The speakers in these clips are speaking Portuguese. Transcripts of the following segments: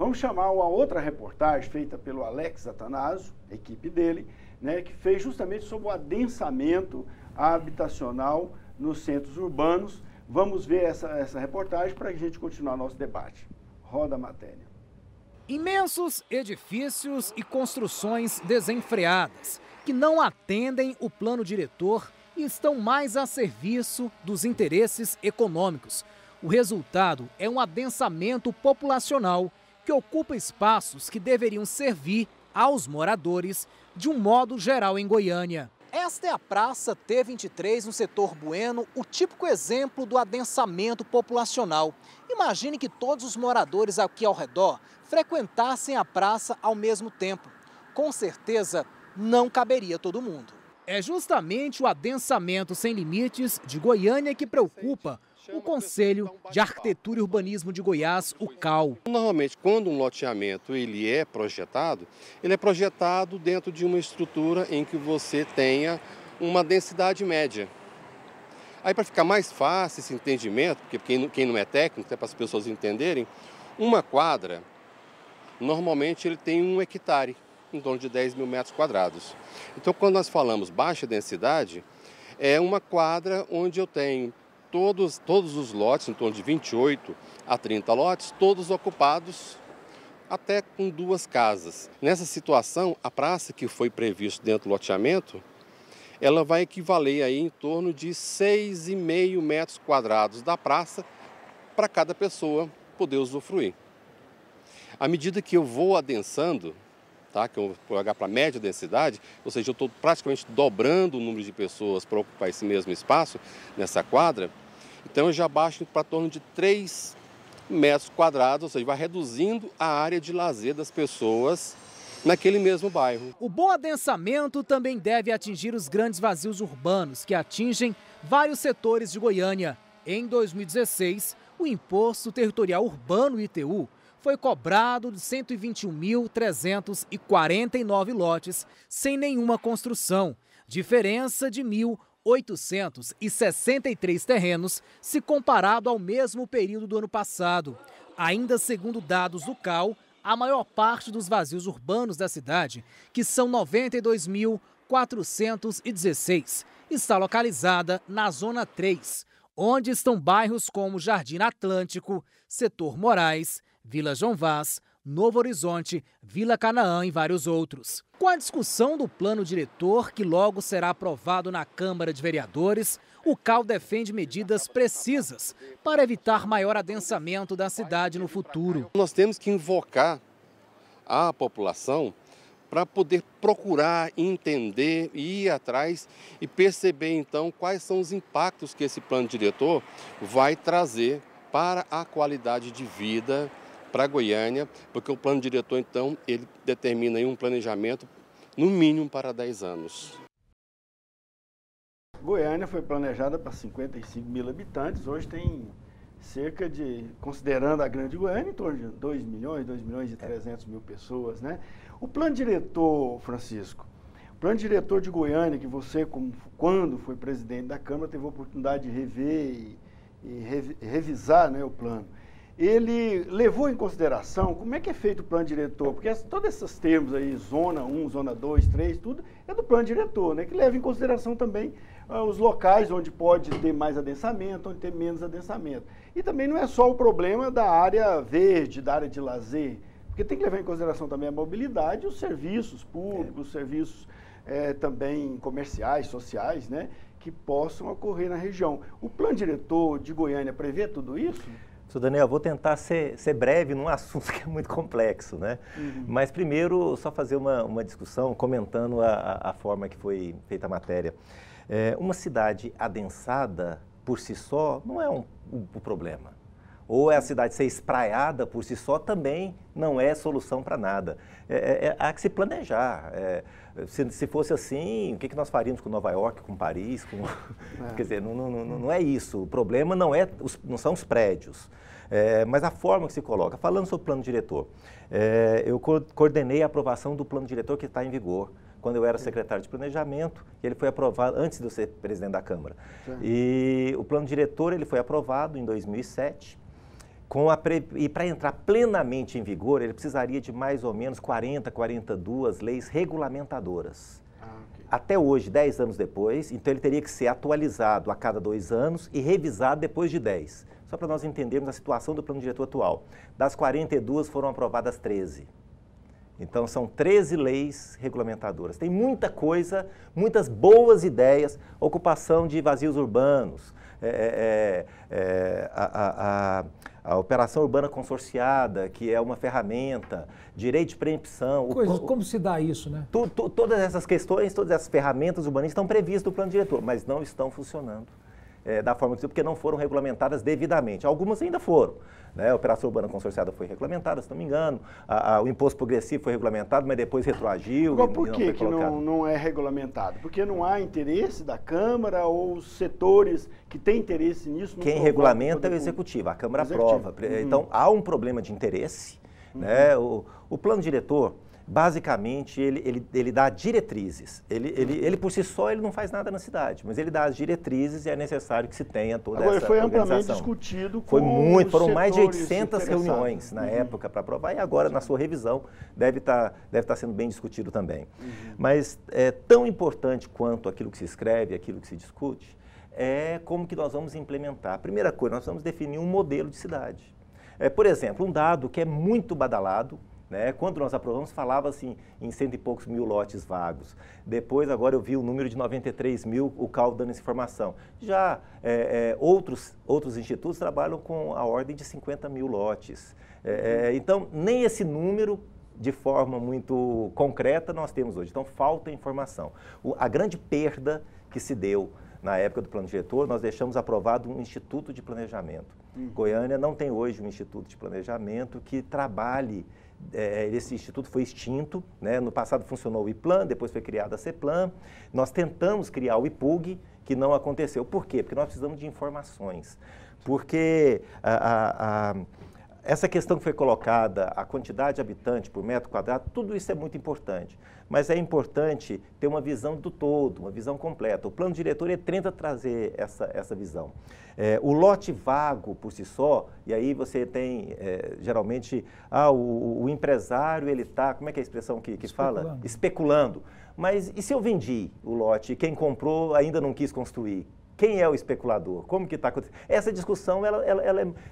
Vamos chamar uma outra reportagem feita pelo Alex Attanasio, equipe dele, né, que fez justamente sobre o adensamento habitacional nos centros urbanos. Vamos ver essa reportagem para a gente continuar nosso debate. Roda a matéria. Imensos edifícios e construções desenfreadas, que não atendem o plano diretor e estão mais a serviço dos interesses econômicos. O resultado é um adensamento populacional que ocupa espaços que deveriam servir aos moradores de um modo geral em Goiânia. Esta é a Praça T23 no setor Bueno, o típico exemplo do adensamento populacional. Imagine que todos os moradores aqui ao redor frequentassem a praça ao mesmo tempo. Com certeza, não caberia todo mundo. É justamente o adensamento sem limites de Goiânia que preocupa o Conselho de Arquitetura e Urbanismo de Goiás, o CAU. Normalmente, quando um loteamento ele é projetado dentro de uma estrutura em que você tenha uma densidade média. Aí, para ficar mais fácil esse entendimento, porque quem não é técnico, até para as pessoas entenderem, uma quadra, normalmente ele tem 1 hectare, em torno de 10 mil metros quadrados. Então, quando nós falamos baixa densidade, é uma quadra onde eu tenho todos os lotes, em torno de 28 a 30 lotes, todos ocupados até com 2 casas. Nessa situação, a praça que foi prevista dentro do loteamento, ela vai equivaler aí em torno de 6,5 metros quadrados da praça para cada pessoa poder usufruir. À medida que eu vou adensando, tá, que eu vou olhar para a média densidade, ou seja, eu estou praticamente dobrando o número de pessoas para ocupar esse mesmo espaço nessa quadra, então eu já baixo para torno de 3 metros quadrados, ou seja, vai reduzindo a área de lazer das pessoas naquele mesmo bairro. O bom adensamento também deve atingir os grandes vazios urbanos, que atingem vários setores de Goiânia. Em 2016, o Imposto Territorial Urbano, ITU, foi cobrado de 121.349 lotes sem nenhuma construção, diferença de 1.863 terrenos se comparado ao mesmo período do ano passado. Ainda segundo dados do CAU, a maior parte dos vazios urbanos da cidade, que são 92.416, está localizada na Zona 3, onde estão bairros como Jardim Atlântico, Setor Moraes, Vila João Vaz, Novo Horizonte, Vila Canaã e vários outros. Com a discussão do plano diretor, que logo será aprovado na Câmara de Vereadores, o CAU defende medidas precisas para evitar maior adensamento da cidade no futuro. Nós temos que invocar a população para poder procurar, entender, ir atrás e perceber então quais são os impactos que esse plano diretor vai trazer para a qualidade de vida para Goiânia, porque o plano diretor, então, ele determina aí um planejamento, no mínimo, para 10 anos. Goiânia foi planejada para 55 mil habitantes, hoje tem cerca de, considerando a grande Goiânia, em torno de 2 milhões e 300 mil pessoas, né? O plano diretor, Francisco, o plano diretor de Goiânia, que você, quando foi presidente da Câmara, teve a oportunidade de rever e revisar, né, o plano. Ele levou em consideração como é que é feito o plano diretor, porque todos esses termos aí, zona 1, zona 2, 3, tudo é do plano diretor, né, que leva em consideração também os locais onde pode ter mais adensamento, onde tem menos adensamento. E também não é só o problema da área verde, da área de lazer, porque tem que levar em consideração também a mobilidade e os serviços públicos, os serviços também comerciais, sociais, né, que possam ocorrer na região. O plano diretor de Goiânia prevê tudo isso? Sr. Daniel, vou tentar ser breve num assunto que é muito complexo, né? Mas primeiro, só fazer uma discussão comentando a forma que foi feita a matéria. Uma cidade adensada por si só não é o problema. Ou a cidade ser espraiada por si só também não é solução para nada. Há que se planejar. Se fosse assim, o que nós faríamos com Nova York, com Paris? Quer dizer, não é isso. O problema não são os prédios, mas a forma que se coloca. Falando sobre o plano diretor, eu coordenei a aprovação do plano diretor que está em vigor, quando eu era secretário de planejamento, e ele foi aprovado antes de eu ser presidente da Câmara. E o plano diretor ele foi aprovado em 2007, E para entrar plenamente em vigor, ele precisaria de mais ou menos 42 leis regulamentadoras. Okay. Até hoje, 10 anos depois, então ele teria que ser atualizado a cada 2 anos e revisado depois de 10. Só para nós entendermos a situação do plano diretor atual. Das 42 foram aprovadas 13. Então, são 13 leis regulamentadoras. Tem muita coisa, muitas boas ideias, ocupação de vazios urbanos, a operação urbana consorciada, que é uma ferramenta, direito de preempção. Como se dá isso, né? Todas essas questões, todas essas ferramentas urbanísticas estão previstas no plano diretor, mas não estão funcionando da forma que porque não foram regulamentadas devidamente. Algumas ainda foram. Né? A operação urbana consorciada foi regulamentada, se não me engano. O imposto progressivo foi regulamentado, mas depois retroagiu. Agora, por que não é regulamentado? Porque não há interesse da Câmara ou os setores que têm interesse nisso? Quem regulamenta é o Executivo, a Câmara aprova. Então, há um problema de interesse. Né? O plano diretor, basicamente, ele dá diretrizes. Ele por si só, ele não faz nada na cidade, mas ele dá as diretrizes e é necessário que se tenha toda essa organização. Agora, foi amplamente discutido com foram mais de 800 reuniões na época para aprovar e agora, na sua revisão, deve estar sendo bem discutido também. Mas é tão importante quanto aquilo que se escreve, aquilo que se discute, é como que nós vamos implementar. A primeira coisa, nós vamos definir um modelo de cidade. Por exemplo, um dado que é muito badalado, né? Quando nós aprovamos, falava-se em 100 e poucos mil lotes vagos. Depois, agora eu vi o número de 93 mil, o CAL dando essa informação. Já outros institutos trabalham com a ordem de 50 mil lotes. Então, nem esse número, de forma muito concreta, nós temos hoje. Então, falta informação. A grande perda que se deu na época do plano diretor, nós deixamos aprovado um instituto de planejamento. Goiânia não tem hoje um instituto de planejamento que trabalhe. Esse instituto foi extinto, né? No passado funcionou o IPLAN, depois foi criada a CEPLAN. Nós tentamos criar o IPUG, que não aconteceu. Por quê? Porque nós precisamos de informações. Porque essa questão que foi colocada, a quantidade de habitante por metro quadrado, tudo isso é muito importante. Mas é importante ter uma visão do todo, uma visão completa. O plano diretor ele tenta trazer essa visão. O lote vago por si só, e aí você tem, geralmente, o empresário, ele está, como é que é a expressão que fala? Especulando. Mas e se eu vendi o lote e quem comprou ainda não quis construir? Quem é o especulador? Como que está acontecendo? Essa discussão, ela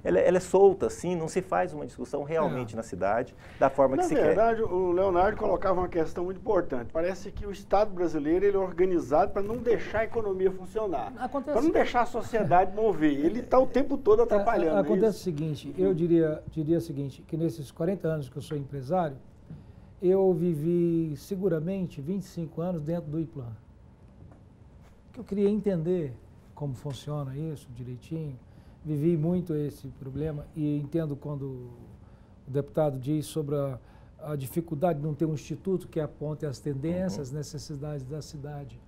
é solta, assim, não se faz uma discussão realmente na cidade, da forma que se quer. Na verdade, o Leonardo colocava uma questão muito importante. Parece que o Estado brasileiro ele é organizado para não deixar a economia funcionar, para não deixar a sociedade mover. Ele está o tempo todo atrapalhando. Acontece o seguinte, eu diria o seguinte, que nesses 40 anos que eu sou empresário, eu vivi seguramente 25 anos dentro do IPLAN. Que eu queria entender como funciona isso direitinho. Vivi muito esse problema e entendo quando o deputado diz sobre a dificuldade de não ter um instituto que aponte as tendências, as necessidades da cidade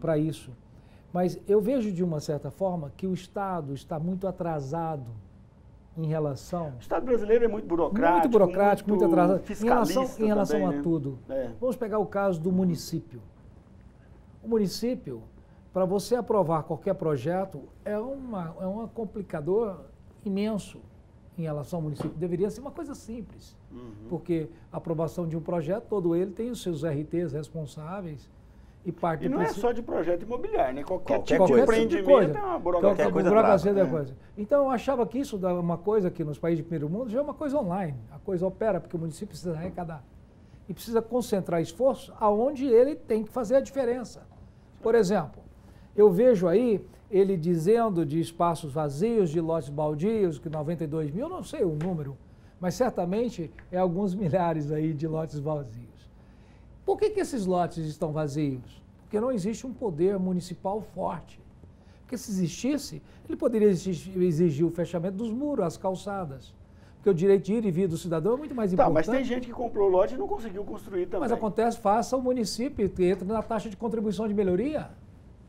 para isso. Mas eu vejo de uma certa forma que o Estado está muito atrasado em relação... O Estado brasileiro é muito burocrático. Muito burocrático, muito atrasado. Em relação também, a tudo. Vamos pegar o caso do município. O município... Para você aprovar qualquer projeto, é um complicador imenso em relação ao município. Deveria ser uma coisa simples, porque a aprovação de um projeto, todo ele tem os seus RTs responsáveis e parte do... E não é só de projeto imobiliário, né? Qualquer tipo de coisa, empreendimento é uma burocracia. Então, eu achava que isso é uma coisa que nos países de primeiro mundo já é uma coisa online. A coisa opera, porque o município precisa arrecadar. E precisa concentrar esforço aonde ele tem que fazer a diferença. Por exemplo, eu vejo aí ele dizendo de espaços vazios, de lotes baldios, que 92 mil, não sei o número, mas certamente é alguns milhares aí de lotes vazios. Por que esses lotes estão vazios? Porque não existe um poder municipal forte. Porque se existisse, ele poderia exigir o fechamento dos muros, as calçadas. Porque o direito de ir e vir do cidadão é muito mais importante. Mas tem gente que comprou o lote e não conseguiu construir também. Mas acontece, faça o município, entra na taxa de contribuição de melhoria.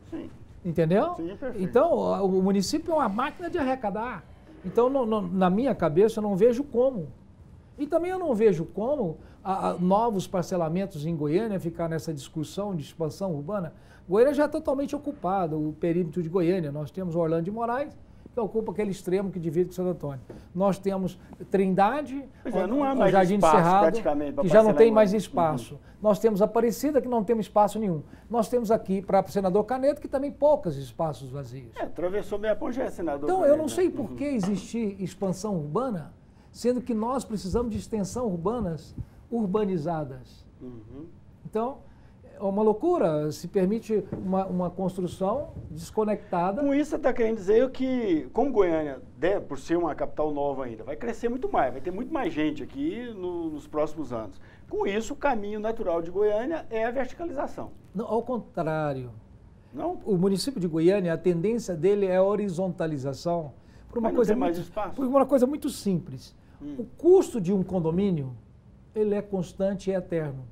Sim. Entendeu? Sim, perfeito. Então, o município é uma máquina de arrecadar. Então, na minha cabeça, eu não vejo como. E também eu não vejo como novos parcelamentos em Goiânia ficar nessa discussão de expansão urbana. Goiânia já é totalmente ocupado, o perímetro de Goiânia. Nós temos Orlando de Moraes que ocupa aquele extremo que divide com Santo Antônio. Nós temos Trindade, não há mais Jardim do espaço, Cerrado, praticamente, que já não tem mais espaço. Nós temos Aparecida, que não temos espaço nenhum. Nós temos aqui, para o senador Canedo, que também poucos espaços vazios. Atravessou meia ponte, já é senador Então, Canedo, eu não sei por que existir expansão urbana, sendo que nós precisamos de extensão urbanizadas. Então, é uma loucura, se permite uma construção desconectada. Com isso, você está querendo dizer que, como Goiânia, por ser uma capital nova ainda, vai crescer muito mais, vai ter muito mais gente aqui nos próximos anos. Com isso, o caminho natural de Goiânia é a verticalização. Não, ao contrário. Não? O município de Goiânia, a tendência dele é a horizontalização por uma, por uma coisa muito simples. O custo de um condomínio, ele é constante e eterno.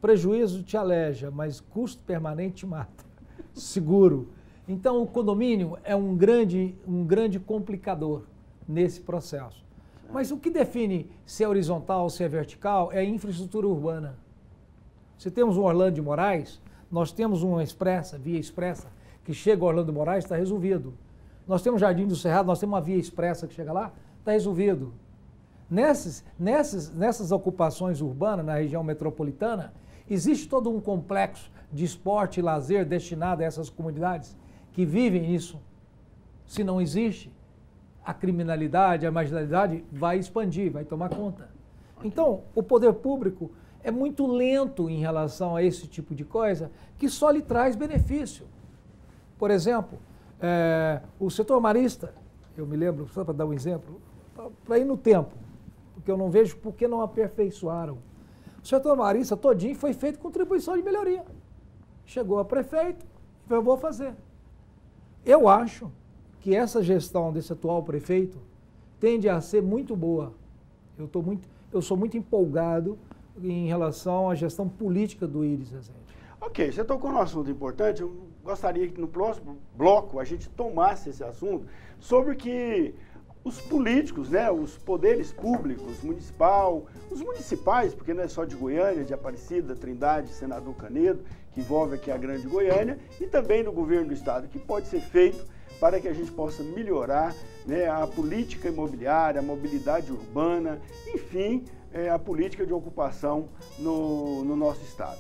Prejuízo te aleja, mas custo permanente te mata. Seguro. Então, o condomínio é um grande complicador nesse processo. Mas o que define se é horizontal ou se é vertical é a infraestrutura urbana. Se temos um Orlando de Moraes, nós temos uma via expressa, que chega ao Orlando de Moraes, está resolvido. Nós temos Jardim do Cerrado, nós temos uma via expressa que chega lá, está resolvido. Nessas ocupações urbanas, na região metropolitana, existe todo um complexo de esporte e lazer destinado a essas comunidades que vivem isso. Se não existe, a criminalidade, a marginalidade vai expandir, vai tomar conta. Então, o poder público é muito lento em relação a esse tipo de coisa que só lhe traz benefício. Por exemplo, o setor marista, eu me lembro, só para dar um exemplo, para ir no tempo, porque eu não vejo por que não aperfeiçoaram. O setor marista todinho foi feito com contribuição de melhoria. Chegou a prefeito, eu vou fazer. Eu acho que essa gestão desse atual prefeito tende a ser muito boa. Eu sou muito empolgado em relação à gestão política do Íris Rezende. Ok, você tocou num assunto importante. Eu gostaria que no próximo bloco a gente tomasse esse assunto sobre que os políticos, né, os poderes públicos, municipal, os municipais, porque não é só de Goiânia, de Aparecida, Trindade, Senador Canedo, que envolve aqui a Grande Goiânia, e também do governo do estado, que pode ser feito para que a gente possa melhorar, né, a política imobiliária, a mobilidade urbana, enfim, a política de ocupação no nosso estado.